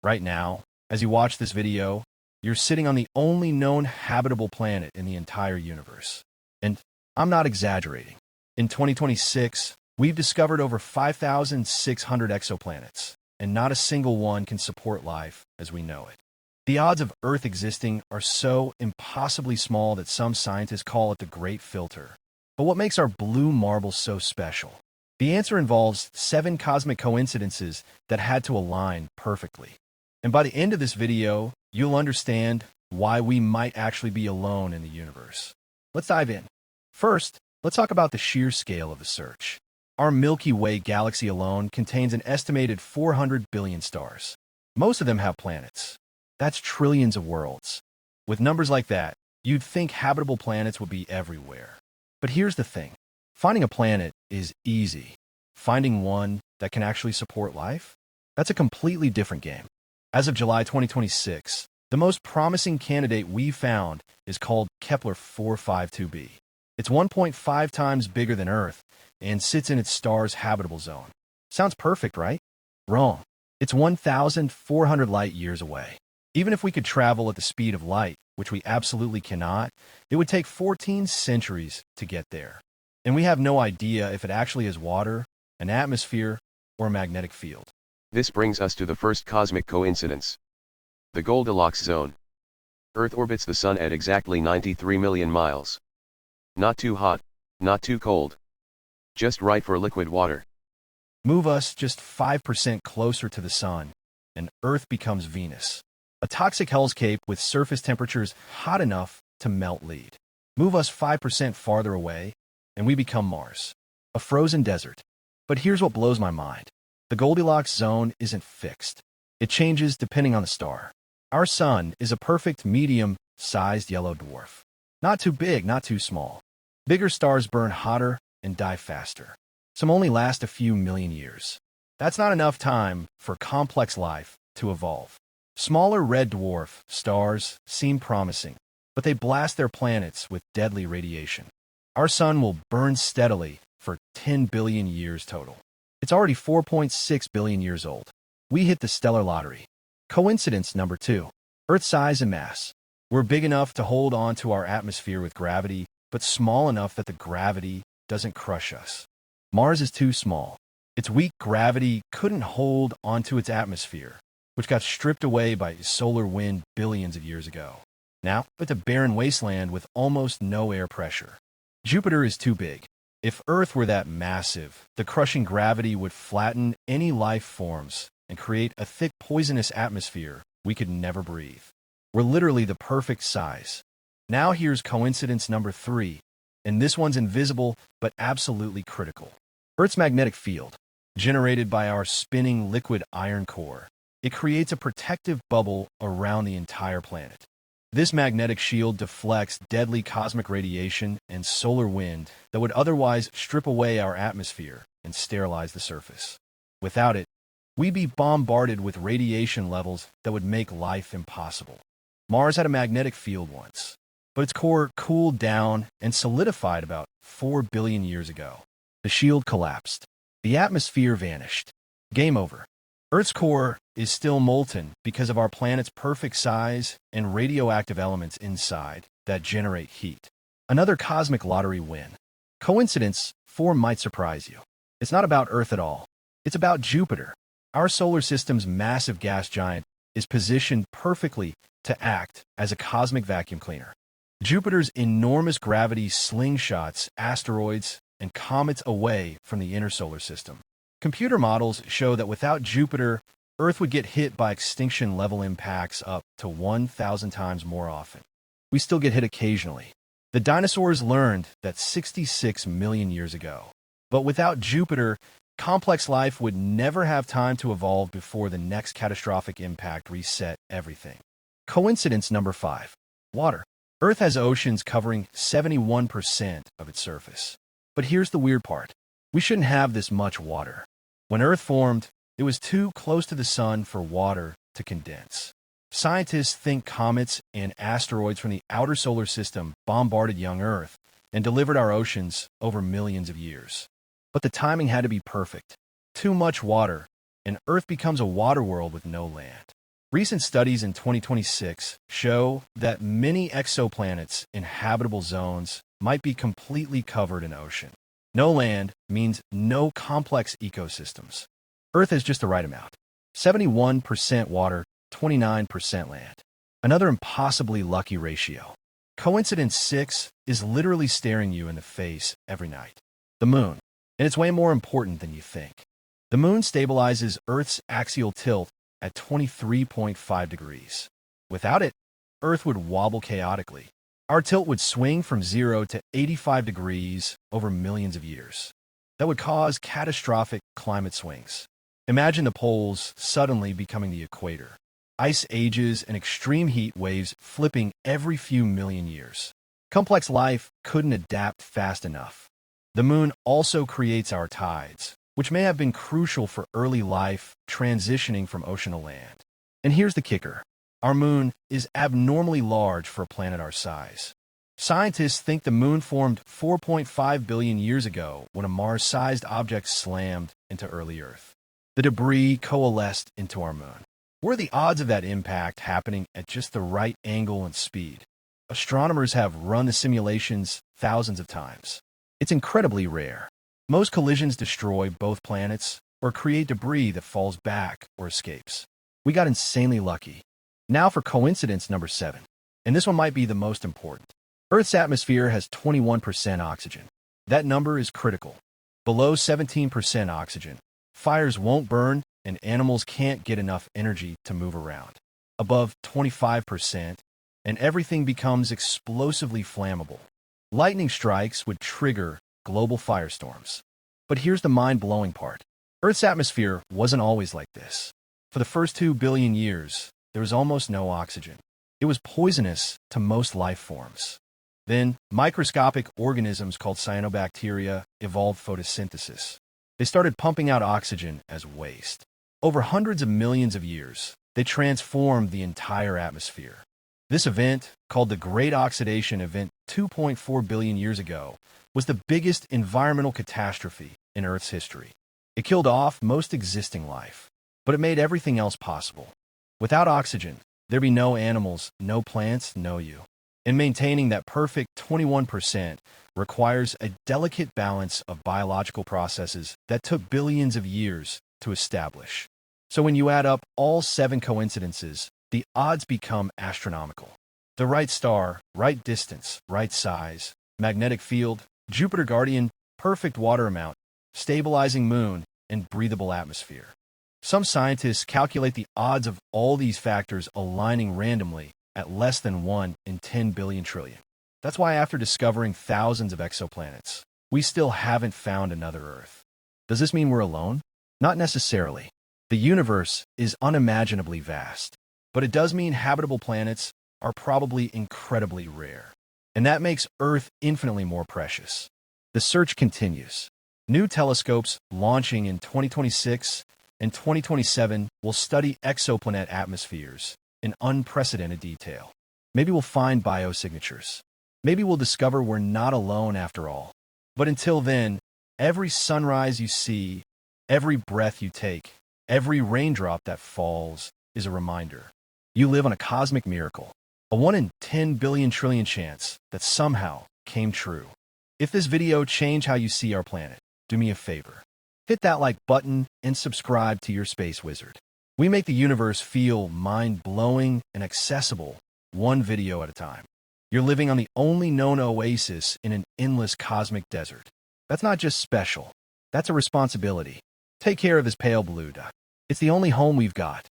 Right now, as you watch this video, you're sitting on the only known habitable planet in the entire universe. And I'm not exaggerating. In 2026, we've discovered over 5,600 exoplanets, and not a single one can support life as we know it. The odds of Earth existing are so impossibly small that some scientists call it the Great Filter. But what makes our blue marble so special? The answer involves 7 cosmic coincidences that had to align perfectly. And by the end of this video, you'll understand why we might actually be alone in the universe. Let's dive in. First, let's talk about the sheer scale of the search. Our Milky Way galaxy alone contains an estimated 400 billion stars. Most of them have planets. That's trillions of worlds. With numbers like that, you'd think habitable planets would be everywhere. But here's the thing. Finding a planet is easy. Finding one that can actually support life? That's a completely different game. As of July 2026, the most promising candidate we found is called Kepler 452b. It's 1.5 times bigger than Earth and sits in its star's habitable zone. Sounds perfect, right? Wrong. It's 1,400 light years away. Even if we could travel at the speed of light, which we absolutely cannot, it would take 14 centuries to get there. And we have no idea if it actually has water, an atmosphere, or a magnetic field. This brings us to the first cosmic coincidence. The Goldilocks zone. Earth orbits the Sun at exactly 93 million miles. Not too hot, not too cold. Just right for liquid water. Move us just 5% closer to the Sun, and Earth becomes Venus, a toxic hellscape with surface temperatures hot enough to melt lead. Move us 5% farther away, and we become Mars, a frozen desert. But here's what blows my mind. The Goldilocks zone isn't fixed. It changes depending on the star. Our Sun is a perfect medium-sized yellow dwarf. Not too big, not too small. Bigger stars burn hotter and die faster. Some only last a few million years. That's not enough time for complex life to evolve. Smaller red dwarf stars seem promising, but they blast their planets with deadly radiation. Our Sun will burn steadily for 10 billion years total. It's already 4.6 billion years old. We hit the stellar lottery. Coincidence number 2. Earth size and mass. We're big enough to hold on to our atmosphere with gravity, but small enough that the gravity doesn't crush us. Mars is too small. Its weak gravity couldn't hold onto its atmosphere, which got stripped away by solar wind billions of years ago. Now, it's a barren wasteland with almost no air pressure. Jupiter is too big. If Earth were that massive, the crushing gravity would flatten any life forms and create a thick, poisonous atmosphere we could never breathe. We're literally the perfect size. Now here's coincidence number 3, and this one's invisible but absolutely critical. Earth's magnetic field, generated by our spinning liquid iron core, it creates a protective bubble around the entire planet. This magnetic shield deflects deadly cosmic radiation and solar wind that would otherwise strip away our atmosphere and sterilize the surface. Without it, we'd be bombarded with radiation levels that would make life impossible. Mars had a magnetic field once, but its core cooled down and solidified about 4 billion years ago. The shield collapsed. The atmosphere vanished. Game over. Earth's core is still molten because of our planet's perfect size and radioactive elements inside that generate heat. Another cosmic lottery win. Coincidence 4 might surprise you. It's not about Earth at all. It's about Jupiter. Our solar system's massive gas giant is positioned perfectly to act as a cosmic vacuum cleaner. Jupiter's enormous gravity slingshots asteroids and comets away from the inner solar system. Computer models show that without Jupiter, Earth would get hit by extinction-level impacts up to 1,000 times more often. We still get hit occasionally. The dinosaurs learned that 66 million years ago. But without Jupiter, complex life would never have time to evolve before the next catastrophic impact reset everything. Coincidence number 5. Water. Earth has oceans covering 71% of its surface. But here's the weird part. We shouldn't have this much water. When Earth formed, it was too close to the Sun for water to condense. Scientists think comets and asteroids from the outer solar system bombarded young Earth and delivered our oceans over millions of years. But the timing had to be perfect. Too much water, and Earth becomes a water world with no land. Recent studies in 2026 show that many exoplanets in habitable zones might be completely covered in ocean. No land means no complex ecosystems. Earth has just the right amount. 71% water, 29% land. Another impossibly lucky ratio. Coincidence 6 is literally staring you in the face every night. The moon. And it's way more important than you think. The moon stabilizes Earth's axial tilt at 23.5 degrees. Without it, Earth would wobble chaotically. Our tilt would swing from 0 to 85 degrees over millions of years. That would cause catastrophic climate swings. Imagine the poles suddenly becoming the equator. Ice ages and extreme heat waves flipping every few million years. Complex life couldn't adapt fast enough. The moon also creates our tides, which may have been crucial for early life transitioning from ocean to land. And here's the kicker. Our moon is abnormally large for a planet our size. Scientists think the moon formed 4.5 billion years ago when a Mars-sized object slammed into early Earth. The debris coalesced into our moon. What are the odds of that impact happening at just the right angle and speed? Astronomers have run the simulations thousands of times. It's incredibly rare. Most collisions destroy both planets or create debris that falls back or escapes. We got insanely lucky. Now for coincidence number 7. And this one might be the most important. Earth's atmosphere has 21% oxygen. That number is critical. Below 17% oxygen, fires won't burn and animals can't get enough energy to move around. Above 25%, and everything becomes explosively flammable. Lightning strikes would trigger global firestorms. But here's the mind-blowing part. Earth's atmosphere wasn't always like this. For the first 2 billion years, there was almost no oxygen. It was poisonous to most life forms. Then, microscopic organisms called cyanobacteria evolved photosynthesis. They started pumping out oxygen as waste. Over hundreds of millions of years, they transformed the entire atmosphere. This event, called the Great Oxidation Event 2.4 billion years ago, was the biggest environmental catastrophe in Earth's history. It killed off most existing life, but it made everything else possible. Without oxygen, there'd be no animals, no plants, no you. And maintaining that perfect 21% requires a delicate balance of biological processes that took billions of years to establish. So when you add up all 7 coincidences, the odds become astronomical. The right star, right distance, right size, magnetic field, Jupiter Guardian, perfect water amount, stabilizing moon, and breathable atmosphere. Some scientists calculate the odds of all these factors aligning randomly at less than 1 in 10 billion trillion. That's why after discovering thousands of exoplanets, we still haven't found another Earth. Does this mean we're alone? Not necessarily. The universe is unimaginably vast, but it does mean habitable planets are probably incredibly rare. And that makes Earth infinitely more precious. The search continues. New telescopes launching in 2026 and 2027 will study exoplanet atmospheres in unprecedented detail. Maybe we'll find biosignatures. Maybe we'll discover we're not alone after all. But until then, every sunrise you see, every breath you take, every raindrop that falls is a reminder. You live on a cosmic miracle, a 1 in 10 billion trillion chance that somehow came true. If this video changed how you see our planet, do me a favor. Hit that like button and subscribe to your Space Wizard. We make the universe feel mind-blowing and accessible, one video at a time. You're living on the only known oasis in an endless cosmic desert. That's not just special. That's a responsibility. Take care of this pale blue dot. It's the only home we've got.